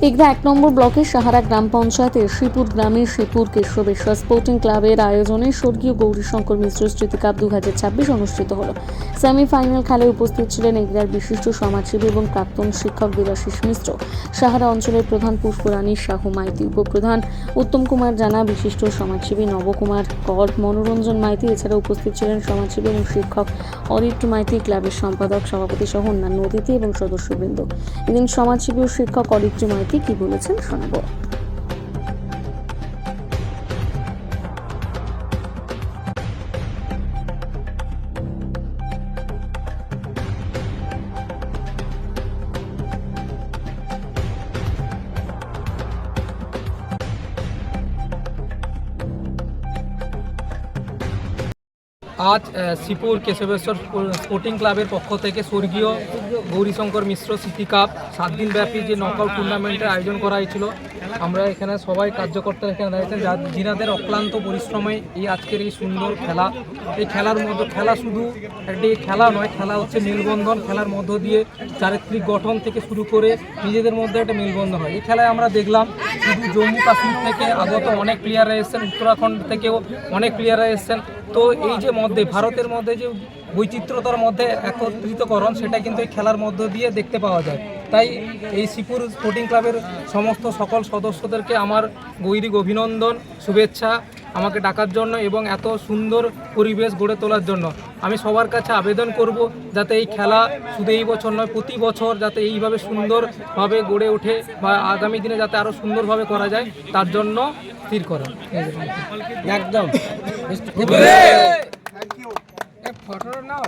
এগরা ১ নম্বর ব্লকের সাহারা গ্রাম পঞ্চায়েতের শ্রীপুর গ্রামের শ্রীপুর কেশবেশ্বর স্পোর্টিং ক্লাবের আয়োজনে স্বর্গীয় গৌরীশঙ্কর মিশ্র স্মৃতি কাপ 2026 অনুষ্ঠিত হল। সেমিফাইনাল খেলায় উপস্থিত ছিলেন এগরার বিশিষ্ট সমাজসেবী এবং প্রাক্তন শিক্ষক দেবাশিস মিশ্র, সাহারা অঞ্চলের প্রধান পুষ্পরানী সাহু মাইতি, উপপ্রধান উত্তম কুমার জানা, বিশিষ্ট সমাজসেবী নবকুমার কর, মনোরঞ্জন মাইতি। এছাড়া উপস্থিত ছিলেন সমাজসেবী এবং শিক্ষক অরিত্র মাইতি, ক্লাবের সম্পাদক, সভাপতি সহ অন্যান্য অতিথি এবং সদস্যবৃন্দ। এদিন সমাজসেবী ও শিক্ষক অরিত্র মাইতি কি বলেছেন শোনাবো। আজ শ্রীপুর কেশবেশ্বর স্পোর্টিং ক্লাবের পক্ষ থেকে স্বর্গীয় গৌরীশঙ্কর মিশ্র স্মৃতি কাপ 7 দিন ব্যাপী যে নকআউট টুর্নামেন্টের আয়োজন করা হয়েছিল। আমরা এখানে সবাই কার্যকর্তারা এখানে দাঁড়িয়েছেন, যিনাদের অক্লান্ত পরিশ্রমে এই আজকের এই সুন্দর খেলা। এই খেলার মধ্যে খেলা শুধু একটি খেলা নয়, খেলা হচ্ছে মেলবন্ধন। খেলার মধ্য দিয়ে চারিত্রিক গঠন থেকে শুরু করে নিজেদের মধ্যে একটা মেলবন্ধন হয়। এই খেলায় আমরা দেখলাম শুধু জম্মু কাশ্মীর থেকে আগত অনেক প্লেয়াররা এসেছেন, উত্তরাখণ্ড থেকেও অনেক প্লেয়াররা এসেছেন। তো এই যে মধ্যে ভারতের মধ্যে যে বৈচিত্র্যতার মধ্যে একত্রিতকরণ, সেটা কিন্তু এই খেলার মধ্য দিয়ে দেখতে পাওয়া যায়। তাই এই শ্রীপুর স্পোর্টিং ক্লাবের সমস্ত সকল সদস্যদেরকে আমার গৈরিক অভিনন্দন, শুভেচ্ছা আমাকে ডাকার জন্য এবং এত সুন্দর পরিবেশ গড়ে তোলার জন্য। আমি সবার কাছে আবেদন করব যাতে এই খেলা শুধু এই বছর নয়, প্রতি বছর যাতে এইভাবে সুন্দরভাবে গড়ে ওঠে বা আগামী দিনে যাতে আরও সুন্দরভাবে করা যায়, তার জন্য স্থির করা। একদম ফটো নাও।